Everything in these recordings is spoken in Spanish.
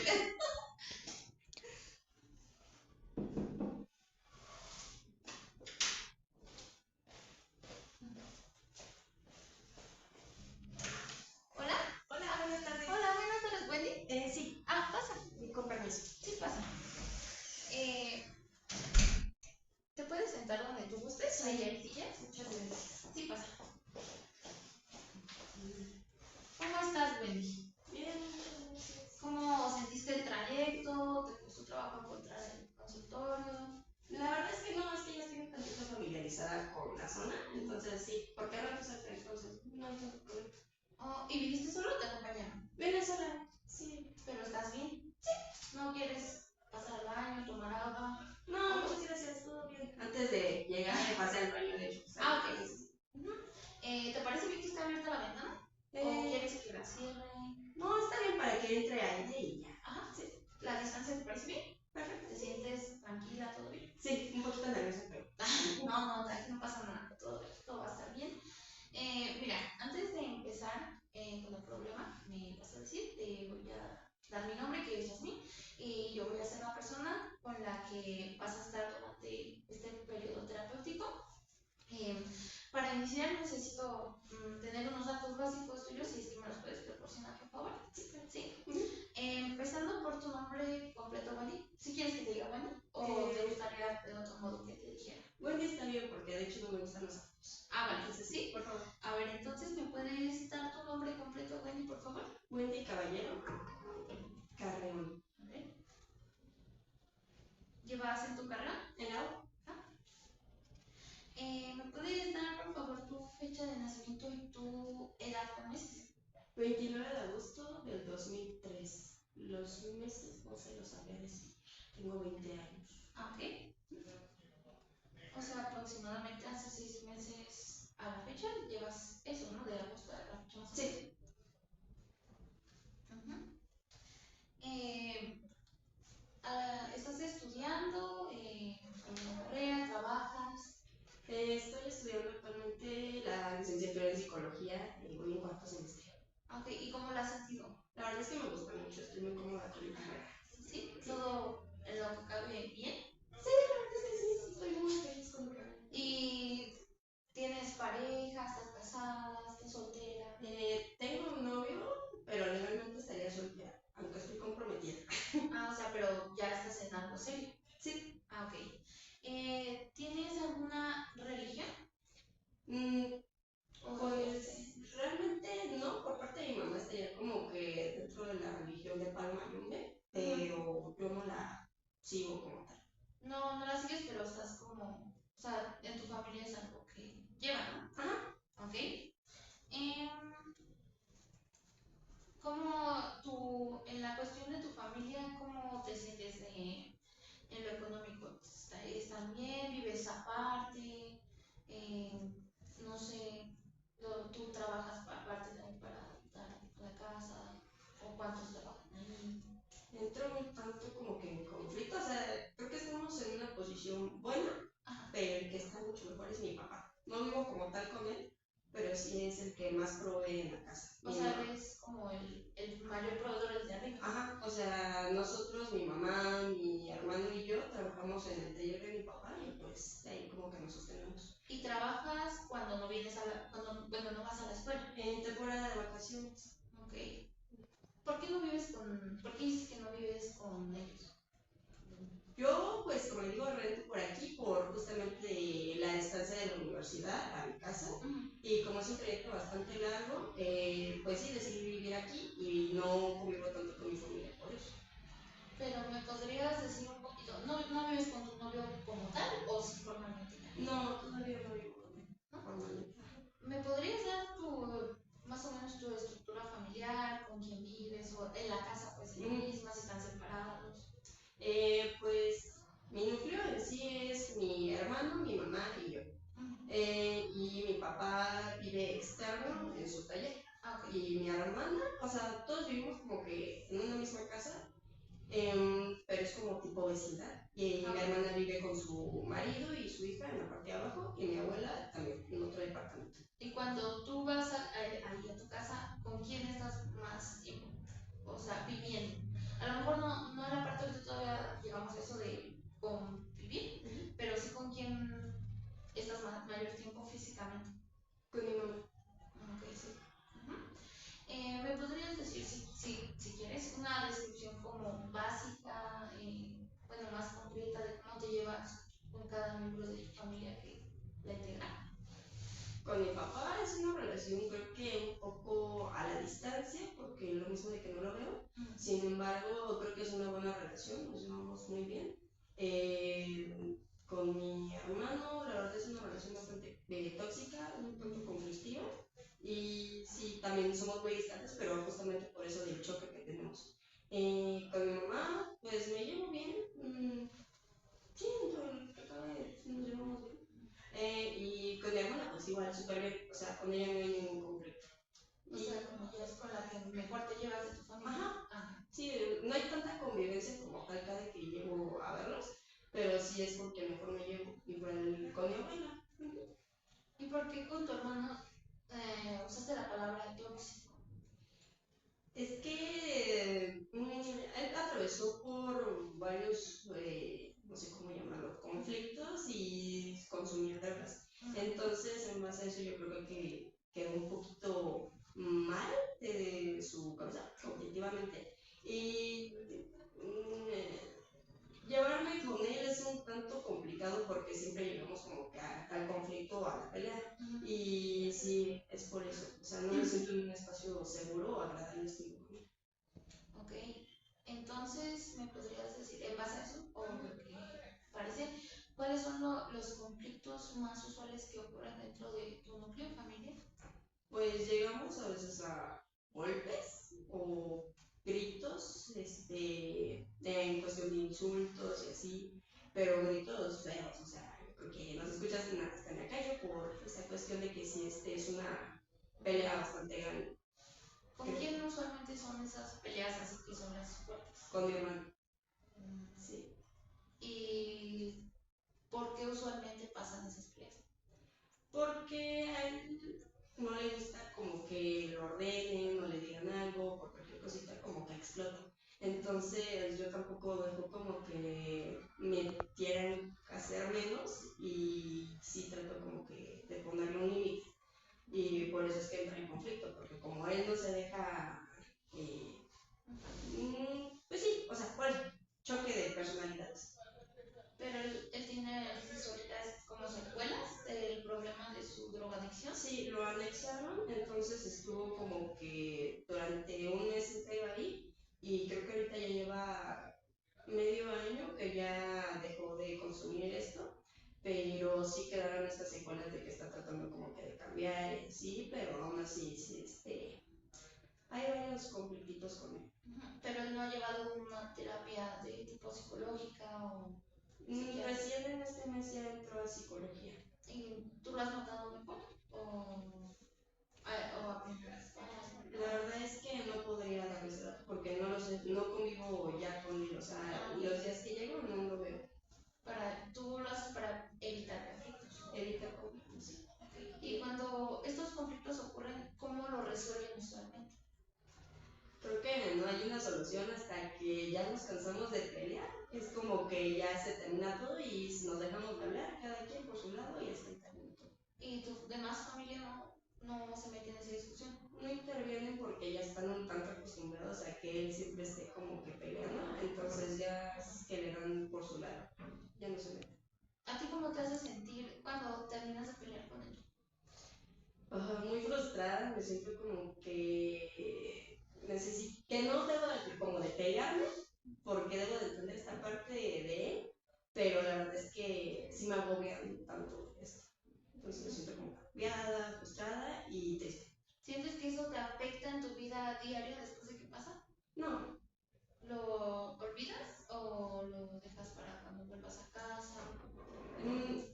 Hola. Hola, buenas tardes. Hola, buenas tardes, Wendy. Sí. Pasa. Con permiso. Sí, pasa. ¿Te puedes sentar donde tú gustes? Sí. Ahí hay sillas. Muchas gracias. Sí, pasa. ¿Cómo estás, Wendy? Bien, muchas gracias. ¿Cómo sentiste el trayecto? ¿Te costó trabajo encontrar el consultorio? La verdad es que no, es que ya estoy un tantito familiarizada con la zona, entonces sí, porque ahora no sé, entonces no hay tanto problema. ¿Y viniste solo o te acompañaron? Vine sola, sí. ¿Pero estás bien? Sí. ¿No quieres pasar al baño, tomar agua? No, muchas gracias, todo bien. Antes de llegar me pasé al baño, de hecho. Ok. ¿Te parece bien que esté abierta la ventana? ¿O quieres que la cierre? No, está bien para que entre aire y ya. Ajá, sí. ¿La distancia te parece bien? Perfecto. ¿Te sientes tranquila, todo bien? Sí, un poquito nerviosa, pero. No, aquí no pasa nada, todo va a estar bien. Mira, antes de empezar con el problema, me vas a decir, te voy a dar mi nombre, que es Yasmín, y yo voy a ser la persona con la que vas a estar durante este periodo terapéutico. Para iniciar necesito tener unos datos básicos tuyos, si es que me los puedes proporcionar, por favor. Sí. Empezando por tu nombre completo, Wendy. Si quieres que te diga Wendy, o te gustaría de otro modo que te dijera. Wendy está bien, porque de hecho no me gustan los apodos. Vale, entonces sí, por favor. A ver, entonces, ¿me puedes dar tu nombre completo, Wendy, por favor? Wendy Caballero Carreón. A ver. ¿Llevas en tu carrera? En la U. ¿Me puedes dar, por favor, tu fecha de nacimiento y tu edad con meses? 29 de agosto del 2003. Los meses no se los sabría decir. Tengo 20 años. Ok. O sea, aproximadamente hace 6 meses a la fecha llevas eso, ¿no? De agosto a la fecha más o menos. Sí. ¿Estás estudiando alguna carrera? ¿Trabajas? Estoy estudiando actualmente la licenciatura en psicología y voy en cuarto semestre. Ok, ¿y cómo la has sentido? La verdad es que me gusta mucho, estoy muy cómoda con mi carrera. ¿Sí? ¿Todo en lo que cabe bien? Sí, la verdad es que sí, estoy muy feliz con mi carrera. ¿Y tienes pareja? ¿Estás casada? ¿Estás soltera? Tengo un novio, pero legalmente estaría soltera, aunque estoy comprometida. O sea, pero ya estás en algo serio. Sí. Ok. ¿Tienes alguna religión? Pues realmente no, por parte de mi mamá estaría como que dentro de la religión de Palma Yungue, pero yo no la sigo como tal. No la sigues, pero estás como, o sea, en tu familia es algo que lleva, ¿no? Ajá. Ok. ¿Cómo en la cuestión de tu familia, cómo te sientes en lo económico? ¿Están bien? ¿Vives aparte? No sé, ¿tú trabajas aparte también para dar la casa? ¿O cuántos trabajan ahí? Entro un tanto como que en conflicto, o sea, creo que estamos en una posición buena, pero el que está mucho mejor es mi papá. No vivo como tal con él, pero sí es el que más provee en la casa. O sea, eres como el mayor proveedor desde arriba. Ajá, o sea, nosotros, mi mamá, mi hermano y yo trabajamos en el taller de mi papá y pues de ahí como que nos sostenemos. ¿Y trabajas cuando no vienes bueno, no vas a la escuela? En temporada de vacaciones. Ok. ¿Por qué por qué dices que no vives con ellos? Yo, pues, como digo, rento por aquí por justamente la distancia de la universidad a mi casa. Y como es un trayecto bastante largo, pues sí, decidí vivir aquí y no convivo tanto con mi familia por eso. Pero me podrías decir un poquito, ¿no vives con tu novio como tal o sí formalmente ya? No, todavía no vivo con él. ¿No? Formalmente. ¿Me podrías dar más o menos tu estructura familiar, con quién vives, o en la casa pues en la misma, si están separados? Pues mi núcleo en sí es mi hermano, mi mamá y yo. Y mi papá vive externo en su taller. Okay. Y mi hermana, o sea, todos vivimos como que en una misma casa, pero es como tipo vecindad. Y mi hermana vive con su marido y su hija en la parte de abajo, y mi abuela también en otro departamento. Y cuando tú vas ahí a tu casa, ¿con quién estás más tiempo? O sea, viviendo. A lo mejor no relación, nos llevamos muy bien. Con mi hermano, la verdad es una relación bastante tóxica, un tanto conflictiva. Y sí, también somos muy distantes, pero justamente por eso del choque que tenemos. Con mi mamá, pues me llevo bien. Sí, dentro de lo que cabe, nos llevamos bien. Y con mi hermana, pues igual, súper bien. O sea, con ella no hay ningún conflicto. O sea, como ya es con la que mejor te llevas de tu familia. Ajá. Ajá. Sí, no hay tanta convivencia como tal cada que llego a verlos, pero sí es porque mejor me llevo. Igual con mi abuela. ¿Y por qué con tu hermano usaste la palabra tóxico? Es que él atravesó por varios, no sé cómo llamarlo, conflictos y consumir drogas. Entonces, en base a eso, yo creo que quedó un poquito mal de su cabeza, objetivamente. Y llevarme con él es un tanto complicado porque siempre llegamos como que al conflicto o a la pelea. Y sí, es por eso. O sea, no me siento en un espacio seguro o agradable estar con él. Ok, entonces me podrías decir, en base a eso, o lo que parece, ¿cuáles son los conflictos más usuales que ocurren dentro de tu núcleo familiar? Pues llegamos a veces a golpes o gritos, en cuestión de insultos y así, pero gritos feos, o sea, yo creo que no se escucha hasta en la calle por esa cuestión de que si es una pelea bastante grande. ¿Con quién usualmente son esas peleas así que son las fuertes? Con mi hermano. Sí. ¿Y por qué usualmente pasan esas peleas? Porque a él no le gusta como que lo ordenen o le digan algo, por cualquier cosita como que explota. Entonces yo tampoco dejo como que me quieran hacer menos y sí trato como que de ponerle un límite. Y por eso es que entra en conflicto, porque como él no se deja, pues sí, o sea, por eso, choque de personalidades. Pero él tiene ahorita como secuelas del problema de su drogadicción. Sí, lo anexaron, entonces estuvo como que durante un mes entero ahí y creo que ahorita ya lleva medio año que ya dejó de consumir esto, pero sí quedaron estas secuelas de que está tratando como que de cambiar y así, pero aún así sí, hay varios conflictitos con él. Pero él no ha llevado una terapia de tipo psicológica o... Recién en este mes ya entró a psicología. ¿Y tú lo has notado mejor? ¿O apenas? La verdad es que no podría dar ese dato porque no lo sé, no convivo ya con él, o sea, los días que llego no lo veo. Tú lo haces para evitar conflictos. Evitar conflictos, sí. Okay. Y cuando estos conflictos ocurren, ¿cómo lo resuelven usualmente? Creo que no hay una solución hasta que ya nos cansamos de pelear. Es como que ya se termina todo y nos dejamos de hablar, cada quien por su lado y hasta ahí termina todo. ¿Y tu demás familia no se mete en esa discusión? No intervienen porque ya están un tanto acostumbrados a que él siempre esté como que peleando, entonces ya es que le dan por su lado, ya no se meten. ¿A ti cómo te hace sentir cuando terminas de pelear con él? Muy frustrada, me siento como que necesito, que no debo de, como de pelearme, porque debo de entender esta parte de él, pero la verdad es que sí me agobia tanto esto. Entonces me siento como cambiada, frustrada y triste. ¿Sientes que eso te afecta en tu vida diaria después de que pasa? No. ¿Lo olvidas o lo dejas para cuando vuelvas a casa?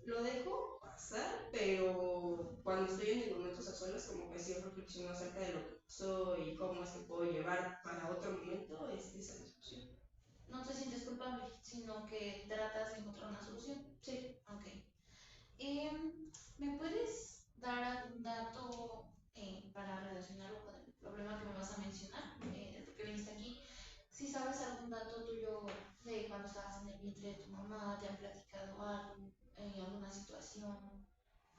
Lo dejo pasar, pero cuando estoy en momentos a solas, como que sí reflexiono acerca de lo que pasó y cómo es que puedo llevar para otro momento esa discusión. No te sientes culpable, sino que tratas de encontrar una solución. Sí. Ok. ¿Me puedes dar algún dato para relacionarlo con el problema que me vas a mencionar, de por qué viniste aquí? Si sabes algún dato tuyo de cuando estabas en el vientre de tu mamá, te han platicado algo, alguna situación,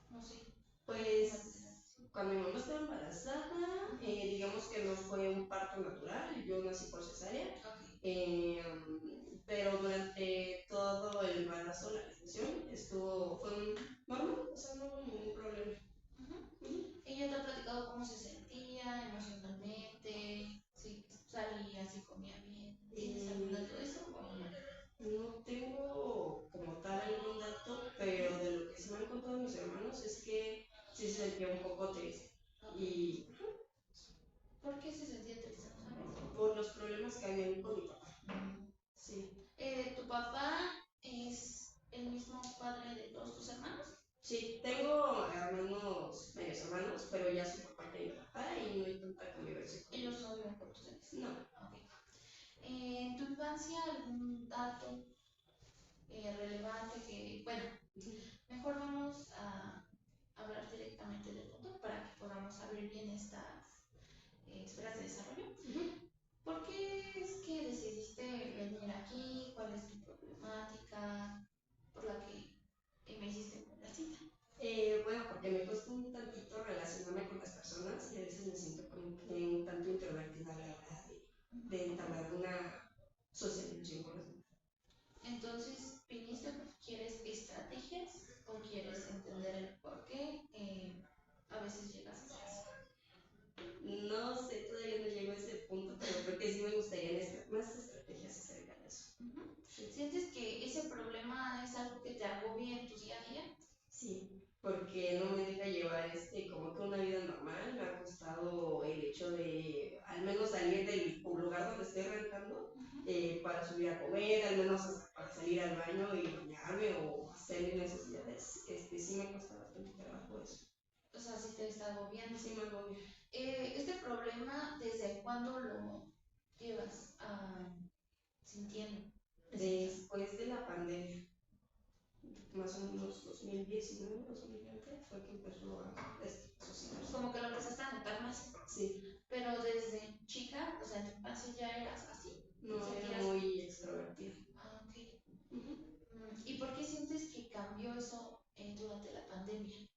no sé. Pues cuando mi mamá estaba embarazada, digamos que no fue un parto natural, yo nací por cesárea. Okay. Pero durante todo el embarazo, la gestación, fue normal, o sea, no hubo ningún problema. ¿Ella te ha platicado cómo se sentía emocionalmente? Si salía, si comía bien. ¿Tienes algún dato de eso? también con mi papá. Sí. ¿Tu papá es el mismo padre de todos tus hermanos? Sí, tengo hermanos, medios hermanos, pero ya son por parte de mi papá y no hay tanta convivencia con ellos. ¿No viven con ustedes? No. Okay. ¿En tu infancia algún dato relevante que, bueno, mejor vamos a hablar directamente del punto para que podamos abrir bien estas esferas de desarrollo? ¿Por qué es que decidiste venir aquí? ¿Cuál es tu problemática por la que me hiciste la cita? Bueno, porque me cuesta un tantito relacionarme con las personas y a veces me siento como que un tanto introvertida a la hora de entablar una socialización con los demás. Entonces, ¿viniste porque quieres estrategias o quieres entender el por qué a veces llegas a casa? No sé, todavía no llego a ese punto, pero creo que sí me gustaría más estrategias acerca de eso. Sí. ¿Sientes que ese problema es algo que te agobia en tu día a día? Sí, porque no me deja llevar como que una vida normal. Me ha costado el hecho de al menos salir del lugar donde estoy rentando para subir a comer, al menos para salir al baño y bañarme o hacer mis necesidades. Sí me cuesta bastante trabajo eso. O sea, sí te está agobiando. Sí me agobia. ¿Este problema desde cuándo lo llevas sintiendo? Después de la pandemia, más o menos 2019, 2020, fue que empezó a socializar. Como que lo empezaste a notar más. Sí. Pero desde chica, o sea, en tu infancia ya eras así. No, era muy extrovertida. Ah, ok. ¿Y por qué sientes que cambió eso durante la pandemia?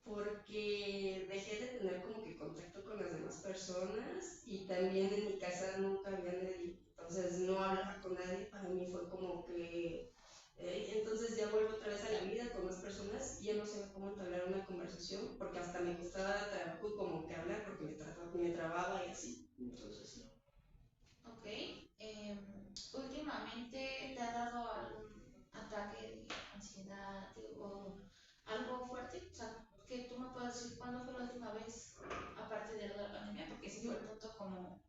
Porque dejé de tener como que contacto con las demás personas y también en mi casa nunca había nadie, entonces no hablaba con nadie. Para mí fue como que entonces ya vuelvo otra vez a la vida con más personas y ya no sé cómo entablar una conversación porque hasta me costaba trabajo como que hablar porque me trababa y así, entonces sí. Ok. ¿Últimamente te ha dado algún ataque de ansiedad o algo fuerte? O sea, que tú me puedas decir cuándo fue la última vez, aparte de la pandemia, porque ese fue el punto como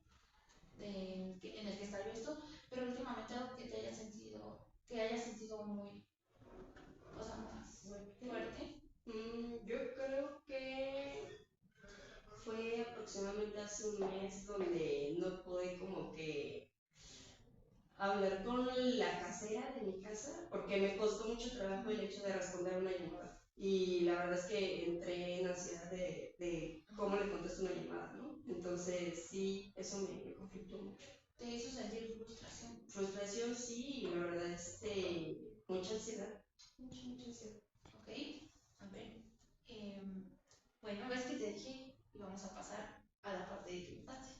en el que estalló esto, pero últimamente algo que te haya sentido, que hayas sentido muy, o sea, más fuerte. Yo creo que fue aproximadamente hace un mes donde no pude como que hablar con la casera de mi casa porque me costó mucho trabajo el hecho de responder una llamada. Y la verdad es que entré en ansiedad de cómo le contesto una llamada, ¿no? Entonces sí, eso me conflictó mucho. ¿Te hizo sentir frustración? Frustración sí, y la verdad mucha ansiedad. Mucha ansiedad. Ok, a ver. Bueno, ves que te dije y vamos a pasar a la parte de tu infancia.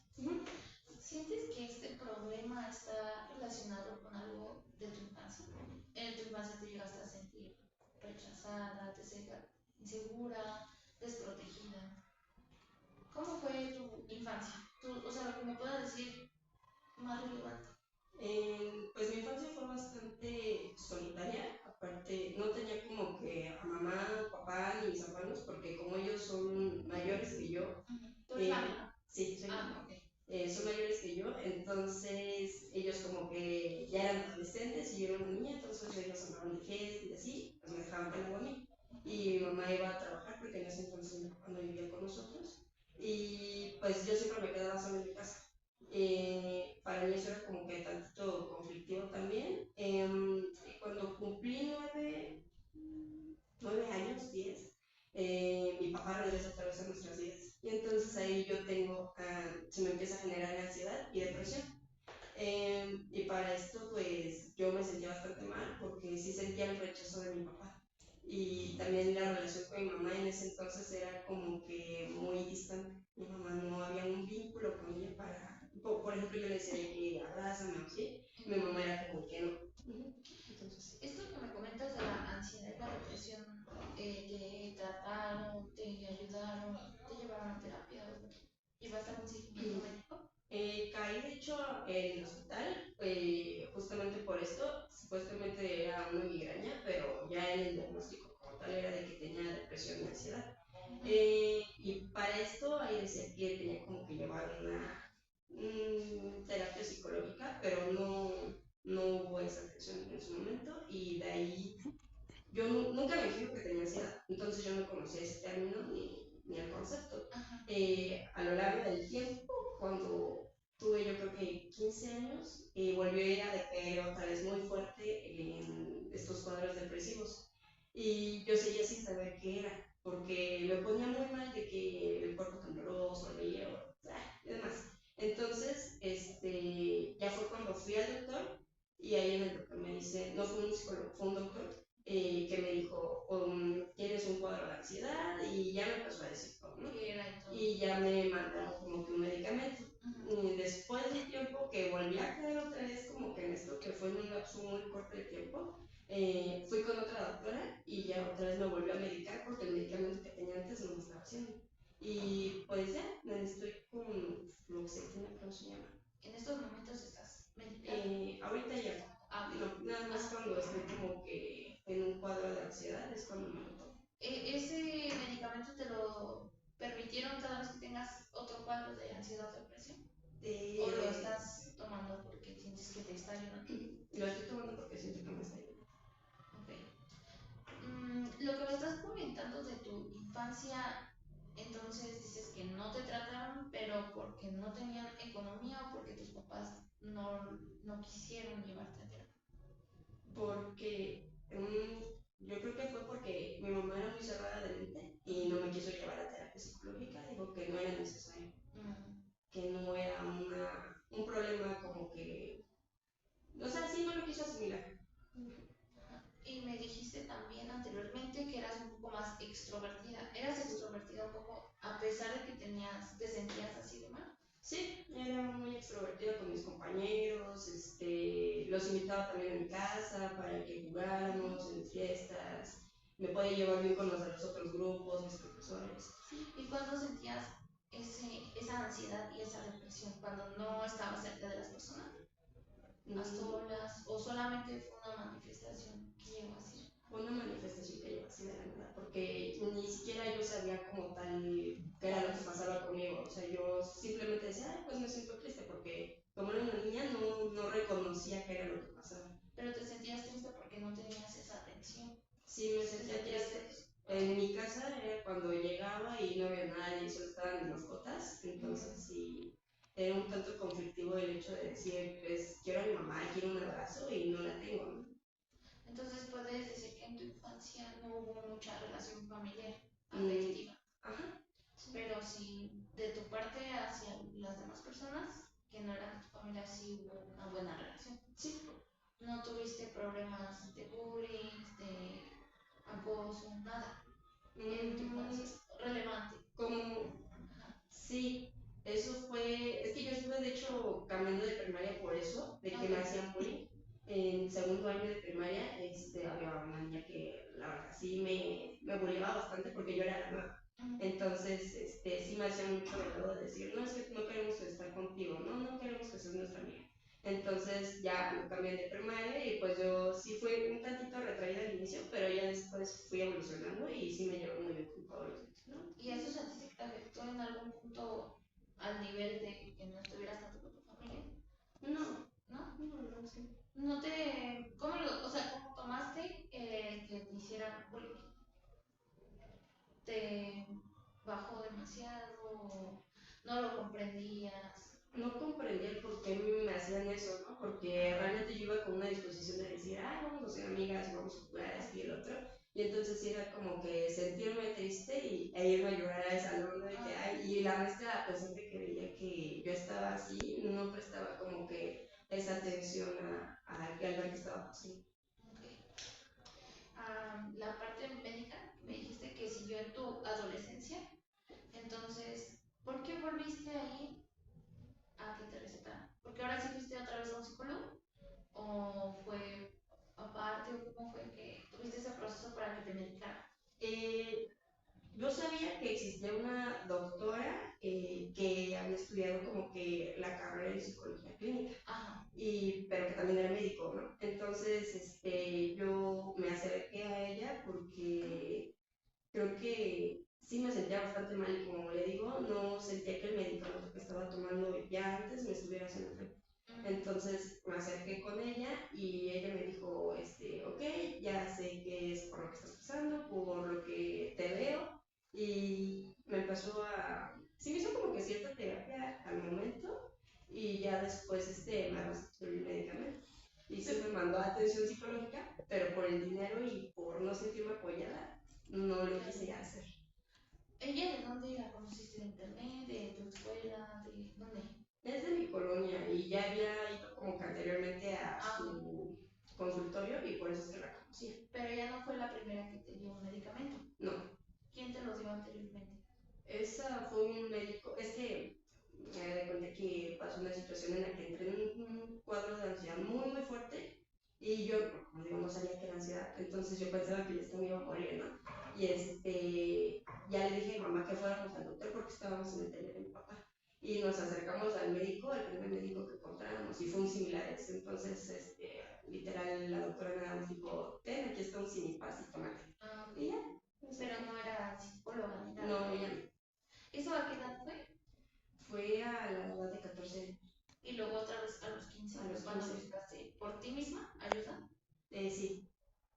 ¿Sientes que este problema está relacionado con algo de tu infancia? ¿En tu infancia te llegaste a sentir rechazada, te sentías insegura, desprotegida? ¿Cómo fue tu infancia? O sea, lo que me puedas decir más relevante. Pues mi infancia fue bastante solitaria, aparte no tenía como que a mamá, papá ni mis hermanos, porque como ellos son mayores que yo. ¿Tú eres la menor? Sí, soy mamá. Okay. Son mayores que yo, entonces ellos como que ya eran adolescentes y yo era una niña, entonces ellos andaban de fiesta y así, pues me dejaban tener a mí. Y mi mamá iba a trabajar porque en ese entonces mi papá no vivía con nosotros. Y pues yo siempre me quedaba sola en mi casa. Para mí eso era como que tantito conflictivo también. Cuando cumplí 9 años, 10, mi papá regresa otra vez a nuestras vidas. Y entonces ahí se me empieza a generar ansiedad y depresión. Y para esto pues yo me sentía bastante mal porque sí sentía el rechazo de mi papá. Y también la relación con mi mamá en ese entonces era como que muy distante. Mi mamá no había un vínculo con ella por ejemplo, yo le decía que abrázame o así, mi mamá era como que no. Entonces, esto que me comentas de la ansiedad y la depresión, ¿te trataron, te ayudaron, te llevaron a terapia o llevaste a un seguimiento médico? Caí de hecho en el hospital justamente por esto. Supuestamente era una migraña, pero ya en el diagnóstico como tal era de que tenía depresión y ansiedad. Y para esto ahí decía que tenía como que llevar terapia psicológica, pero no hubo esa atención en su momento y de ahí yo nunca me dijeron que tenía ansiedad, entonces yo no conocía ese término ni el concepto. A lo largo del tiempo, cuando tuve yo creo que 15 años, volvió a ir a decaer otra vez muy fuerte en estos cuadros depresivos. Y yo seguía sin saber qué era, porque me ponía muy mal de que el cuerpo tembloroso, leía, y demás. Entonces, ya fue cuando fui al doctor y ahí en el doctor me dice, no fue un psicólogo, fue un doctor que me dijo, tienes un cuadro de ansiedad y ya me empezó a decir todo, ¿no? Y ya me mandaron como que un medicamento. Después de un tiempo que volví a caer otra vez como que en esto, que fue en un lapso muy corto de tiempo, fui con otra doctora y ya otra vez me volvió a medicar porque el medicamento que tenía antes no me estaba haciendo. Y pues ya, me estoy con fluoxetina, ¿cómo se llama? ¿En estos momentos estás medicando? Ahorita ya. No, nada más cuando estoy como que en un cuadro de ansiedad es cuando me lo tomo. ¿Ese medicamento te lo permitieron cada vez que tengas otro cuadro de ansiedad o depresión? ¿O lo estás tomando porque sientes que te está ayudando? Lo estoy tomando porque siento que me está ayudando. Ok. Lo que me estás comentando de tu infancia, entonces dices que no te trataron, pero porque no tenían economía o porque tus papás no quisieron llevarte a terapia. Porque yo creo que fue porque mi mamá era muy cerrada de mente y no me quiso llevar a terapia psicológica, dijo que no era necesario, que no era un problema como que, o sea, sí no lo quiso asimilar. Y me dijiste también anteriormente que eras un poco más extrovertida. ¿Eras extrovertida un poco a pesar de que te sentías así de mal? Sí, era muy extrovertida con mis compañeros, los invitaba también a mi casa para que jugáramos en fiestas, me podía llevar bien con los de los otros grupos, mis profesores. ¿Y cuándo sentías esa ansiedad y esa depresión? ¿Cuando no estabas cerca de las personas? ¿A solas? ¿O solamente fue una manifestación que llegó así? Fue una manifestación que llegó así de la nada, porque ni siquiera yo sabía como tal qué era lo que pasaba conmigo. O sea, yo simplemente decía, ay, pues me siento triste, porque como era una niña no reconocía qué era lo que pasaba. Pero te sentías triste porque no tenías esa atención. Sí, me sentía triste. En mi casa era cuando llegaba y no había nadie, solo estaban mis mascotas, entonces sí, era un tanto conflictivo el hecho de decir, pues quiero a mi mamá, quiero un abrazo y no la tengo, ¿no? Entonces puedes decir que en tu infancia no hubo mucha relación familiar afectiva. Ajá. Pero sí, de tu parte hacia las demás personas que no eran tu familia, sí hubo una buena relación. Sí. No tuviste problemas de bullying, de acoso, nada en tu infancia relevante. Como, sí, eso fue, es que yo estuve de hecho cambiando de primaria por eso, de que me hacían bullying. En segundo año de primaria, había una niña que la verdad sí me bulleaba bastante porque yo era la nueva. Entonces, sí me hacía mucho de lado de decir, no, es que no queremos estar contigo, no queremos que seas nuestra amiga. Entonces ya me cambié de primaria y pues yo sí fui un tantito retraída al inicio, pero ya después fui evolucionando y sí me llevo muy bien con todos los niños, ¿no? ¿Y eso sentiste que te afectó en algún punto al nivel de que no estuvieras tanto con tu familia? No. ¿No? No, sí. ¿No te, o sea, cómo tomaste que te hicieran bullying? ¿Te bajó demasiado? ¿No lo comprendías? No comprendía el por qué me hacían eso, ¿no? Porque realmente yo iba con una disposición de decir, ay, vamos a ser amigas, vamos a jugar esto y el otro. Y entonces era como que sentirme triste e irme a llorar al salón de que, ay, y la maestra, a pesar de que veía que yo estaba así, no prestaba como que esa atención al ver que estaba pasando. Okay. La parte médica, me dijiste que siguió en tu adolescencia. Entonces, ¿por qué volviste ahí a que te recetaran? ¿Porque ahora sí fuiste otra vez a un psicólogo? ¿O fue aparte? ¿O cómo fue que tuviste ese proceso para que te medicaran? Yo sabía que existía una doctora que había estudiado como que la carrera de psicología clínica, pero que también era médico, ¿no? Entonces, yo me acerqué a ella porque creo que sí me sentía bastante mal y como le digo, no sentía que el medicamento que estaba tomando ya antes me Entonces me acerqué con ella y ella me dijo, ok, ya sé qué es por lo que estás pasando, por lo que te veo. Y me empezó sí me hizo como que cierta terapia al momento y ya después me recetó el medicamento. Y se me mandó a atención psicológica, pero por el dinero y por no sentirme apoyada, no lo quise hacer. ¿Ella de dónde la conociste? ¿De internet? ¿De tu escuela? ¿De dónde? Es de mi colonia y ya había ido como que anteriormente a su consultorio y por eso es que la conocía. Pero ella no fue la primera que te dio un medicamento. No. ¿Quién te lo dio anteriormente? Esa fue un médico, es que me di cuenta que pasó una situación en la que entré en un cuadro de ansiedad muy muy fuerte y yo, como digo, no sabía que era ansiedad, entonces yo pensaba que ya me iba a morir, ¿no? Y ya le dije a mi mamá que fuéramos al doctor porque estábamos en el taller de mi papá. Y nos acercamos al médico, al primer médico que encontramos, y fue un similares. Entonces, literal, la doctora nada más dijo, ten, aquí está un Sinipaz y tómate. Y ya. Pero no era psicóloga ni nada. No, ella no. ¿Eso a qué edad fue? Fue a la edad de 14 años. Y luego otra vez a los 15 años, cuando buscaste por ti misma ayuda. Sí.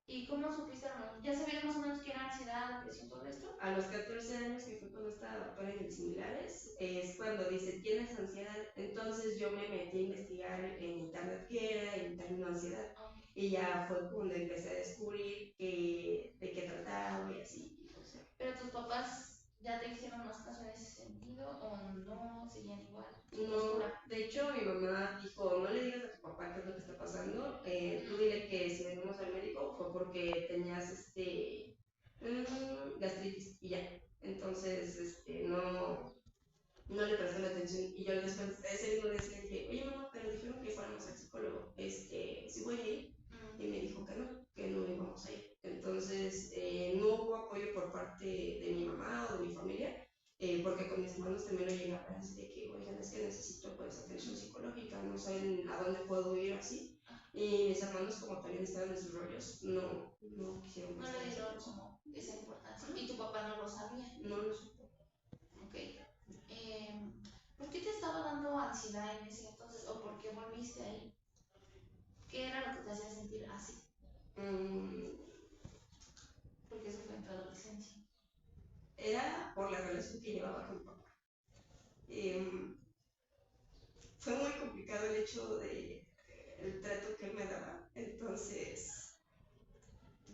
¿Y cómo supiste? ¿Ya sabías más o menos qué era ansiedad, depresión, todo esto? A los 14 años, que fue con esta doctora en similares, es cuando dice, ¿tienes ansiedad? Entonces yo me metí a investigar en internet qué era el término ansiedad. Y ya fue cuando empecé a descubrir de qué trataba y así. O sea. ¿Pero tus papás ya te hicieron más caso en ese sentido o no? ¿Seguían igual? No, de hecho mi mamá dijo, no le digas a tu papá qué es lo que está pasando, tú dile que si venimos al médico fue porque tenías gastritis y ya. Entonces, no le presté la atención y yo después ese mismo día le dije, oye mamá, pero dijeron que fuéramos al psicólogo, ¿sí voy a ir? Y me dijo que no íbamos a ir. Entonces, no hubo apoyo por parte de mi mamá o de mi familia, porque con mis hermanos también lo llegué a ver así de que, oigan, es que necesito pues atención psicológica, no saben a dónde puedo ir así. Y mis hermanos, como también estaban en sus rollos, no quisieron. No le dieron como esa importancia. ¿Y tu papá no lo sabía? No lo supo. Ok. ¿Por qué te estaba dando ansiedad en ese entonces? ¿O por qué volviste ahí? ¿Qué era lo que te hacía sentir así? Porque eso fue en tu adolescencia. Era por la relación que llevaba con mi papá. Fue muy complicado el hecho de el trato que él me daba. Entonces,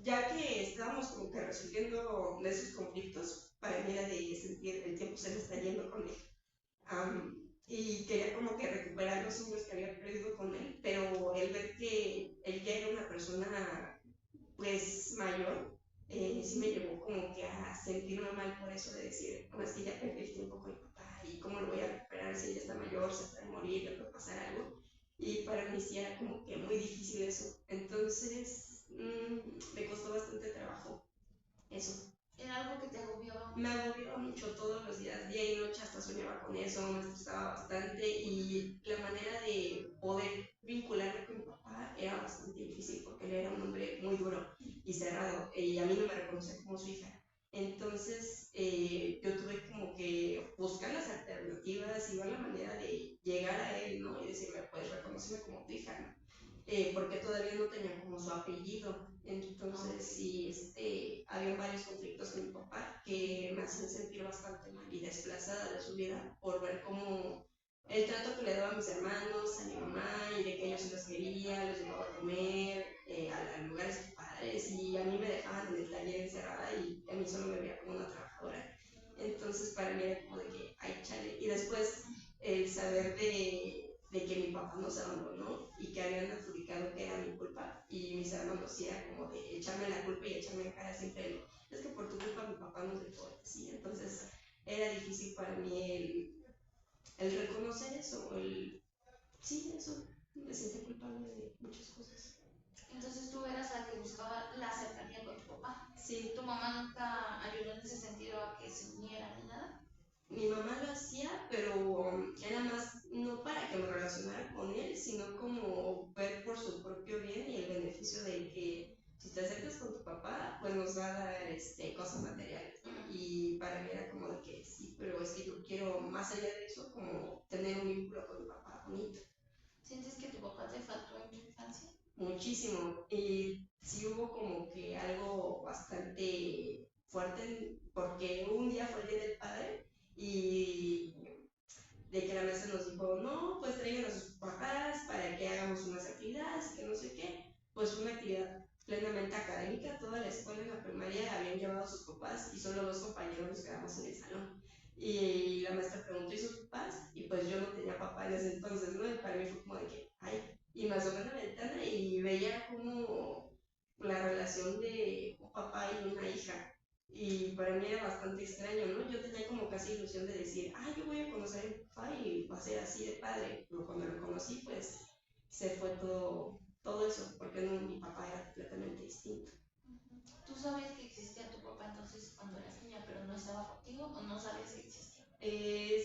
ya que estábamos como que resolviendo esos conflictos, para mí era de sentir el tiempo se me está yendo con él. Y quería como que recuperar los años que había perdido con él, pero el ver que él ya era una persona pues mayor, sí me llevó como que a sentirme mal por eso de decir, no, es que ya perdí el tiempo con mi papá y cómo lo voy a recuperar si ella está mayor, se puede morir, le puede pasar algo. Y para mí sí era como que muy difícil eso. Entonces, me costó bastante trabajo eso. ¿Era algo que te agobiaba? Me agobiaba mucho todos los días, día y noche, hasta soñaba con eso, me estresaba bastante y la manera de poder vincularme con mi papá era bastante difícil porque él era un hombre muy duro y cerrado y a mí no me reconocía como su hija. Entonces yo tuve como que buscar las alternativas y ver la manera de llegar a él, ¿no? Y decirle, pues reconoceme como tu hija, ¿no? Porque todavía no tenía como su apellido. Entonces, sí, había varios conflictos con mi papá que me hacían sentir bastante mal y desplazada de su vida por ver cómo el trato que le daba a mis hermanos, a mi mamá, y de que ellos se los quería, los llevaba a comer, a lugares de sus padres, y a mí me dejaban en el taller encerrada y a mí solo me veía como una trabajadora. Entonces, para mí era como de que, ay, chale. Y después, el saber de que mi papá nos abandonó y que habían adjudicado que era mi culpa y mis hermanos era como de echarme la culpa y echarme en cara siempre es que por tu culpa mi papá nos dejó así. Entonces era difícil para mí el reconocer eso, sí, eso, me sentí culpable de muchas cosas. Entonces tú eras la que buscaba la cercanía con tu papá. Sí. ¿Tu mamá nunca ayudó en ese sentido a que se unieran ni nada? Mi mamá lo hacía, pero era más no para que me relacionara con él, sino como ver por su propio bien y el beneficio de que si te acercas con tu papá, pues nos va a dar cosas materiales, ¿no? Y para mí era como de que sí, pero es que yo quiero más allá de eso, como tener un vínculo con mi papá bonito. ¿Sientes que tu papá muchísimo. Y sí hubo como que algo bastante fuerte, porque un día fue el Día del Padre y de que la maestra nos dijo, no, pues traigan a sus papás para que hagamos unas actividades y que no sé qué. Pues fue una actividad plenamente académica, toda la escuela en la primaria habían llevado a sus papás y solo dos compañeros nos quedamos en el salón. Y la maestra preguntó, ¿y sus papás? Y pues yo no tenía papá en ese entonces, ¿no? Y para mí fue como de que, ay, y me asomé a la ventana y veía como la relación de un papá y una hija. Y para mí era bastante extraño, ¿no? Yo tenía como casi ilusión de decir, ah, yo voy a conocer a mi papá y va a ser así de padre. Pero cuando lo conocí, pues se fue todo eso, porque no, mi papá era completamente distinto. ¿Tú sabías que existía tu papá entonces cuando eras niña, pero no estaba contigo o no sabías que existía?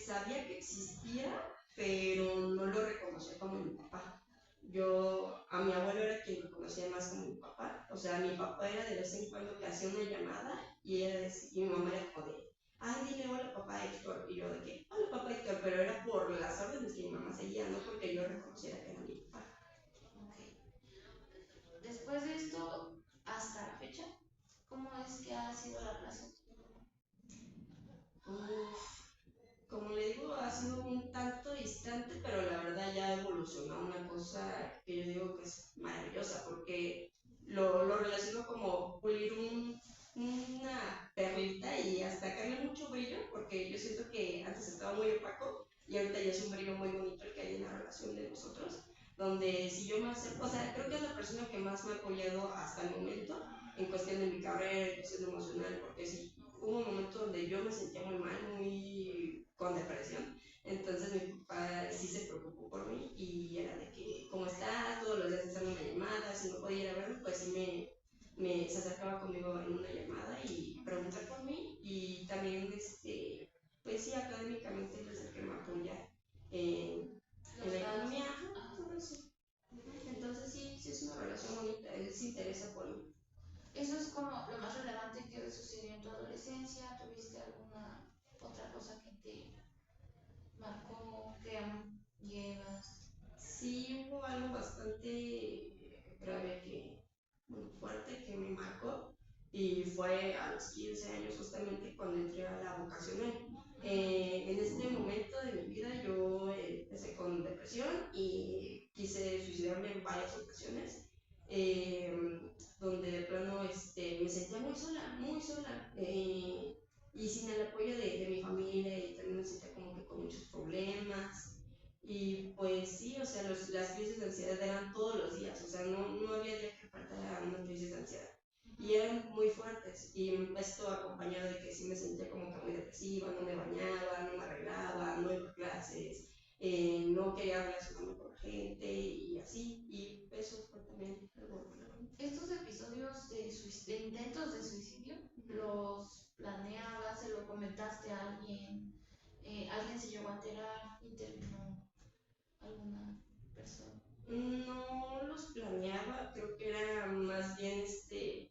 Sabía que existía, pero no lo reconocía como mi papá. Yo, a mi abuelo era quien lo conocía más como mi papá. O sea, mi papá era de vez en cuando que hacía una llamada y mi mamá era como de, ay, dile hola papá Héctor. Y yo de que, hola papá Héctor, pero era por las órdenes que mi mamá seguía, no porque yo reconociera que era mi papá. Okay. Después de esto, hasta la fecha, ¿cómo es que ha sido la relación con tu papá? Uf, como le digo, ha sido un tanto distante, pero la verdad ya ha evolucionado a una cosa que yo digo que es maravillosa, porque lo relaciono como pulir una perlita y hasta sacarle mucho brillo, porque yo siento que antes estaba muy opaco y ahorita ya es un brillo muy bonito el que hay en la relación de nosotros, donde si yo me acerco, o sea, creo que es la persona que más me ha apoyado hasta el momento en cuestión de mi carrera, en cuestión emocional, porque si hubo un momento donde yo me sentía muy mal, muy con depresión. Entonces mi papá sí se preocupó por mí y era de que, ¿cómo estás? Todos los días hacerme una llamada, si no podía ir a verme, pues sí se acercaba conmigo en una llamada y preguntar por mí y también, pues sí, académicamente él es el que me apoya en la economía, todo eso. Entonces sí, sí es una relación bonita, él se interesa por mí. Eso es como lo más relevante que sucedió en tu adolescencia. ¿Tuviste alguna otra cosa que te marcó, que llevas? Sí hubo algo bastante grave bueno, fuerte que me marcó y fue a los 15 años justamente cuando entré a la vocacional. En este momento de mi vida yo empecé con depresión y quise suicidarme en varias ocasiones, donde de plano me sentía muy sola y sin el apoyo de mi familia y también me sentía como que con muchos problemas. Y pues sí, o sea, las crisis de ansiedad eran todos los días, o sea, no había día que faltara una crisis de ansiedad. Y eran muy fuertes, y esto acompañado de que sí me sentía como que muy depresiva, no me bañaba, no me arreglaba, no iba a clases, no quería relacionarme con la gente y así, y eso fue también algo relevante. Estos episodios de intentos de suicidio, ¿los planeabas, se lo comentaste a alguien? ¿Alguien se llegó a enterar? ¿Intervino alguna persona? No los planeaba, creo que era más bien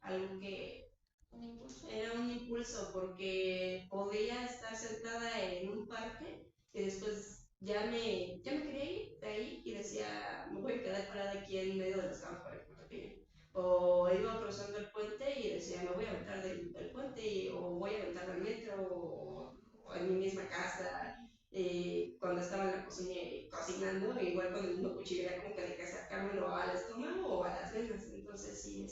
algo que ¿Un impulso? era un impulso porque podía estar sentada en un parque y después ya me quería ir de ahí y decía, me voy a quedar parada aquí en medio de los campos para que me atropellen. O iba cruzando el puente y decía, me voy a aventar del puente o voy a aventar del metro o en mi misma casa. Cuando estaba en la cocina cocinando, igual con el mismo cuchillo era como que de que acercármelo al estómago o a las venas. Entonces sí,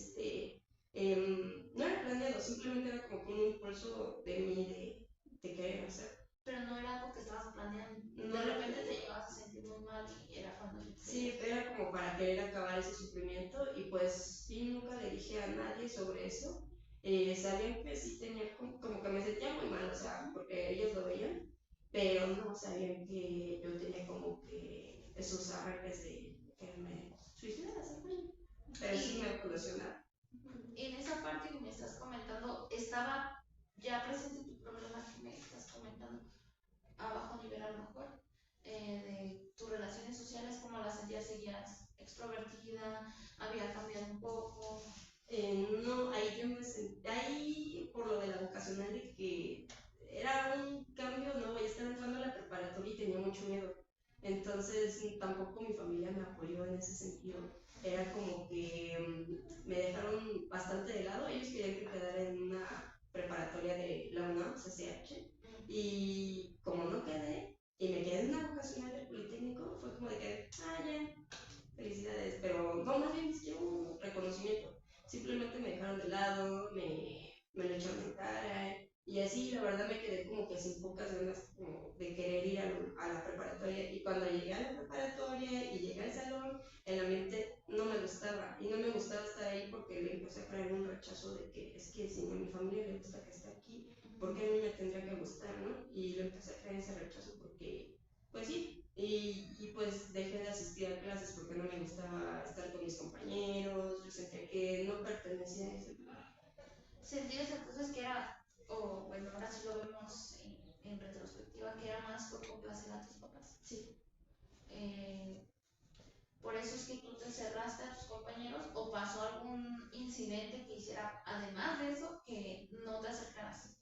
no era planeado, simplemente era como que un impulso de mí de querer hacer. Pero no era algo que estabas planeando. No De era repente te planeado. llegabas a sentir muy mal y era cuando yo te Sí, era como para querer acabar ese sufrimiento y pues sí, nunca le dije a nadie sobre eso. Sabían que sí tenía como que me sentía muy mal, o sea, porque ellos lo veían, pero no sabían que yo tenía como que esos arranques de quererme suicidar, hacerme. Pero sí me evolucionaba. En esa parte que me estás comentando, ¿estaba ya presente tu problema que me estás comentando a bajo nivel a lo mejor? De tus relaciones sociales, ¿cómo las sentías? ¿Seguías extrovertida? ¿Había cambiado un poco? No, ahí yo me sentí, ahí por lo de la vocacional de que era un cambio nuevo, ya estaba entrando a la preparatoria y tenía mucho miedo. Entonces tampoco mi familia me apoyó en ese sentido. Era como que simplemente me dejaron de lado, me lo echaron en cara, y así la verdad me quedé como que sin pocas ganas como de querer ir a la preparatoria. Y cuando llegué a la preparatoria y llegué al salón, el ambiente no me gustaba. Y no me gustaba estar ahí porque le empecé a creer un rechazo de que es que si a mi familia le gusta que esté aquí, ¿por qué a mí me tendría que gustar, no? Y le empecé a creer ese rechazo porque, pues sí. Y pues dejé de asistir a clases porque no me gustaba estar con mis compañeros, yo sentía que no pertenecía a ese lugar. ¿Sentías entonces que era, o bueno, ahora sí lo vemos en retrospectiva, que era más por complacer a tus papás? Sí. Eh, ¿Por eso es que tú te cerraste a tus compañeros o pasó algún incidente que hiciera, además de eso, que no te acercaras?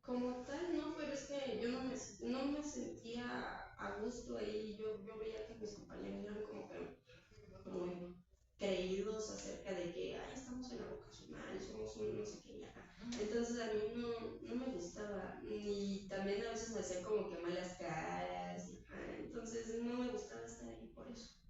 Como tal, no, pero es que yo no me sentía a gusto ahí. Yo veía que mis compañeros eran como que muy creídos acerca de que, ay, estamos en la vocacional, somos un no sé qué ya. Entonces a mí no me gustaba. Y también a veces me hacían como que malas caras. Entonces no me gustaba estar ahí por eso.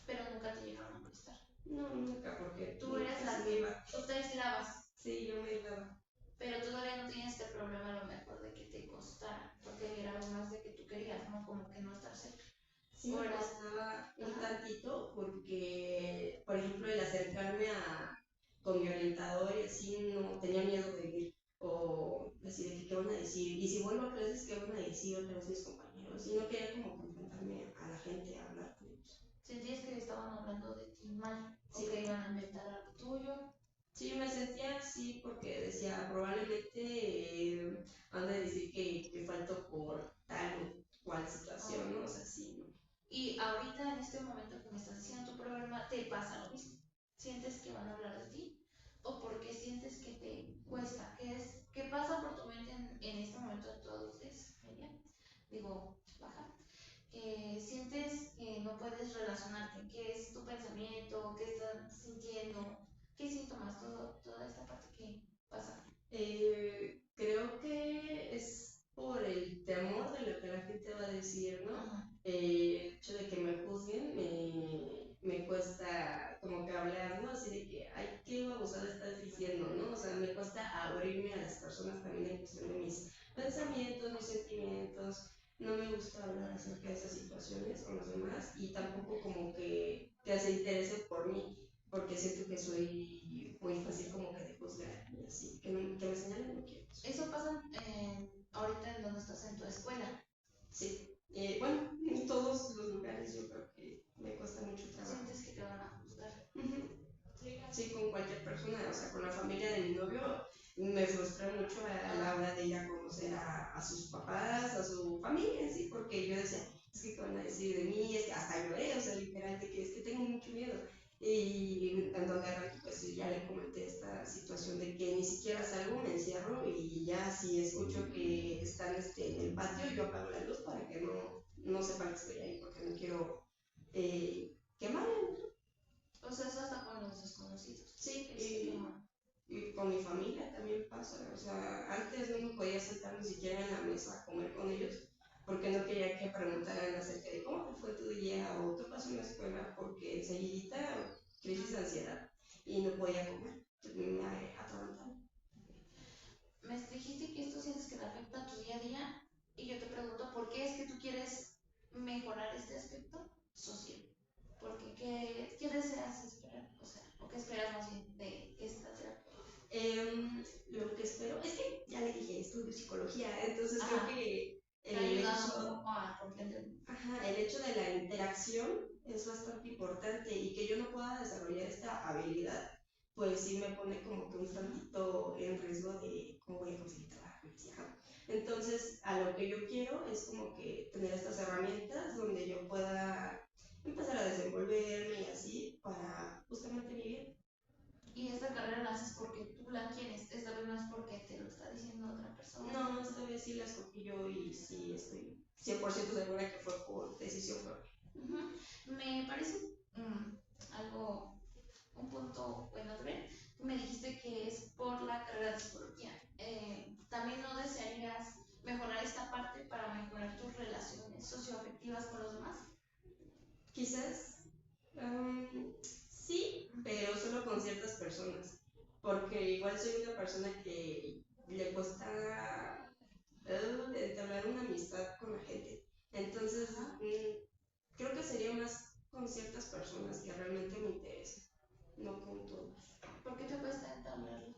Pero nunca te llegaron a molestar. No, nunca, porque tú eres la que iba. tú te aislabas. Sí, yo me aislaba. Pero todavía no tienes este problema a lo mejor de que te costara, porque era algo más de que tú querías, ¿no? Como que no estar cerca. Sí me costaba un tantito porque, por ejemplo, el acercarme con mi orientador y así no tenía miedo de ir o decir de qué van a decir, y si vuelvo a clases qué van a decir otra vez mis compañeros, y no quería como confrontarme a la gente, a hablar con ellos. ¿Sentías que estaban hablando de ti mal? Sí. ¿O que iban a inventar algo tuyo? Sí, me sentía así porque decía, probablemente han de decir que falto por tal o cual situación, ¿no? O sea, sí, ¿no? Y ahorita, en este momento que me estás diciendo tu problema, ¿te pasa lo mismo? ¿Sientes que van a hablar de ti? ¿O porque sientes que te cuesta? ¿Qué pasa por tu mente en este momento de tu adultez, Emilia? Digo, baja. Sientes que no puedes relacionarte. ¿Qué es tu pensamiento? ¿Qué estás sintiendo? ¿Qué síntomas? Toda esta parte que pasa. Creo que es por el temor de lo que la gente va a decir, ¿no? El hecho de que me juzguen me cuesta como que hablar, ¿no? Así de que, ay, qué babosada estás diciendo, ¿no? O sea, me cuesta abrirme a las personas también en cuestión de mis pensamientos, mis sentimientos. No me gusta hablar acerca de esas situaciones con los demás y tampoco como que se interese por mí, porque siento que soy muy fácil como que de juzgar y así, que me señalen no quiero. Eso pasa ahorita en donde estás en tu escuela. Sí, bueno, en todos los lugares yo creo que me cuesta mucho trabajo. ¿Sientes que te van a juzgar? Sí, con cualquier persona, o sea, con la familia de mi novio me frustra mucho a la hora de ir a conocer a sus papás, a su familia, sí, porque yo decía, es que qué van a decir de mí, es que hasta lloré, o sea, literal, de que es que tengo mucho miedo. Y en donde arranco, pues ya le comenté esta situación de que ni siquiera salgo, me encierro y ya si escucho que están en el patio, yo apago la luz para que no sepan que estoy ahí, porque no quiero quemar. O sea, eso hasta con los desconocidos. Sí, y con mi familia también pasa. O sea, antes no me podía sentar ni siquiera en la mesa a comer con ellos porque no quería que preguntaran acerca de cómo te fue tu día o qué pasó en la escuela, porque enseguidita crisis de ansiedad y no podía comer. Me atragantaron. Me dijiste que esto sientes que te afecta a tu día a día y yo te pregunto, ¿por qué es que tú quieres mejorar este aspecto social? Porque ¿qué deseas esperar? O sea, ¿o qué esperas más bien de esta terapia? Lo que espero es que ya le dije, estudio psicología, entonces Ajá. creo que el hecho, a comprender. El hecho de la interacción es bastante importante y que yo no pueda desarrollar esta habilidad, pues sí me pone como que un tantito en riesgo de cómo voy a conseguir trabajo. Entonces, a lo que yo quiero es como que tener estas herramientas donde yo pueda empezar a desenvolverme y así para justamente vivir. Y esta carrera la haces porque tú la quieres, esta vez no es porque te lo está diciendo otra persona. No, esta vez sí la escogí yo y sí estoy 100% segura que fue por decisión propia. Me parece un punto bueno de ver. Tú me dijiste que es por la carrera de psicología. ¿También no desearías mejorar esta parte para mejorar tus relaciones socioafectivas con los demás? Quizás sí, pero con ciertas personas, porque igual soy una persona que le cuesta entablar una amistad con la gente. Entonces, creo que sería más con ciertas personas que realmente me interesan, no con todos. ¿Por qué te cuesta entablarlo?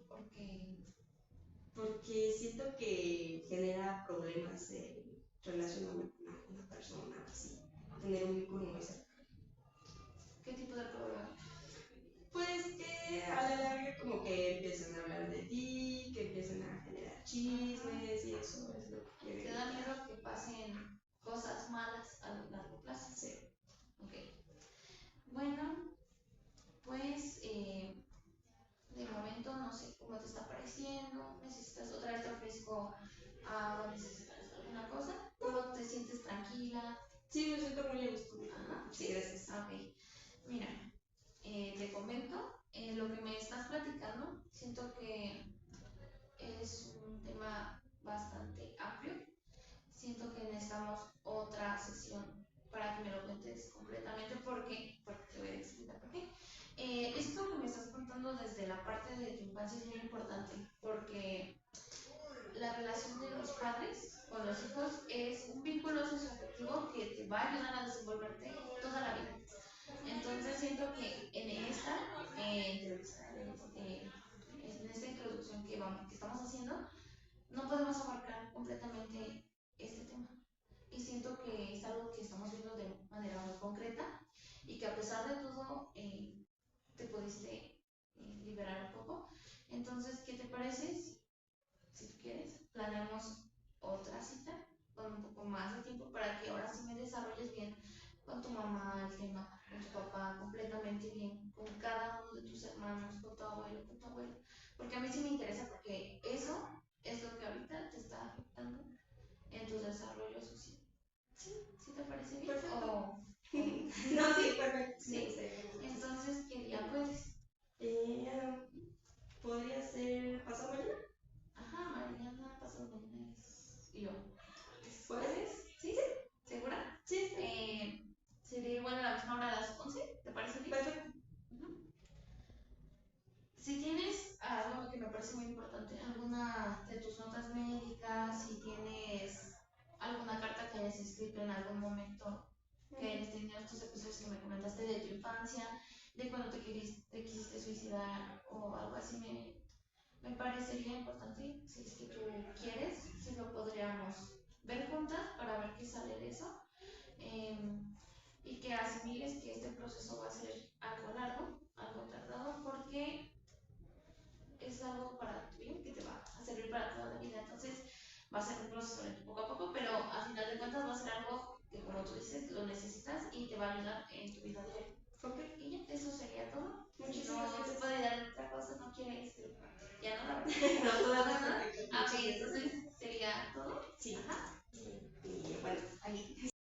Porque siento que genera problemas relacionarme con una persona, así, tener un vínculo muy cercano. ¿Qué tipo de problema? Pues que a la larga como que empiezan a hablar de ti, que empiezan a generar chismes y eso es lo que quieren. ¿Te da miedo que pasen cosas malas a largo plazo? Sí. Ok. Bueno, pues de momento no sé cómo te está pareciendo. ¿Necesitas otra vez te ofrezco agua? ¿Necesitas alguna cosa? ¿Cómo te sientes tranquila? Sí, me siento muy a gusto. Ajá, sí, gracias. Ok. Mira, te comento, lo que me estás platicando, siento que es un tema bastante amplio. Siento que necesitamos otra sesión para que me lo cuentes completamente. Porque te voy a explicar por qué. Esto que me estás contando desde la parte de tu infancia es muy importante, porque la relación de los padres con los hijos es un vínculo socioafectivo que te va a ayudar a desenvolverte toda la vida. Entonces siento que en esta entrevista, en esta introducción que estamos haciendo, no podemos abarcar completamente este tema. Y siento que es algo que estamos viendo de manera muy concreta y que a pesar de todo te pudiste liberar un poco. Entonces, ¿qué te parece si tú quieres, planeamos otra cita con un poco más de tiempo para que ahora sí me desarrolles bien con tu mamá el tema, con tu papá completamente bien, con cada uno de tus hermanos, con tu abuelo, con tu abuelo? Porque a mí sí me interesa, porque eso es lo que ahorita te está afectando en tu desarrollo social. ¿Sí? ¿Sí te parece bien? Perfecto. No, sí, perfecto. ¿Sí? Entonces, ¿qué día puedes? ¿Podría ser pasado mañana? Ajá, mañana, pasado mañana es yo. ¿Jueves? ¿Sí? ¿Segura? Sí. Sería igual a la misma hora, a las 11, ¿te parece bien? Perfecto. Si tienes algo que me parece muy importante, alguna de tus notas médicas, si tienes alguna carta que hayas escrito en algún momento, que hayas tenido estos episodios que me comentaste de tu infancia, de cuando te quisiste suicidar o algo así, me parecería importante, si es que tú quieres, si lo podríamos ver juntas para ver qué sale de eso. Y que asimiles que este proceso va a ser algo largo, algo tardado, porque es algo para tu bien que te va a servir para toda la vida. Entonces va a ser un proceso lento poco a poco, pero a final de cuentas va a ser algo que, como tú dices, lo necesitas y te va a ayudar en tu vida diaria. Okay. Y ya, eso sería todo. Muchísimas gracias. No se puede dar otra cosa, no quieres. Ya no la verdad. No, ok, entonces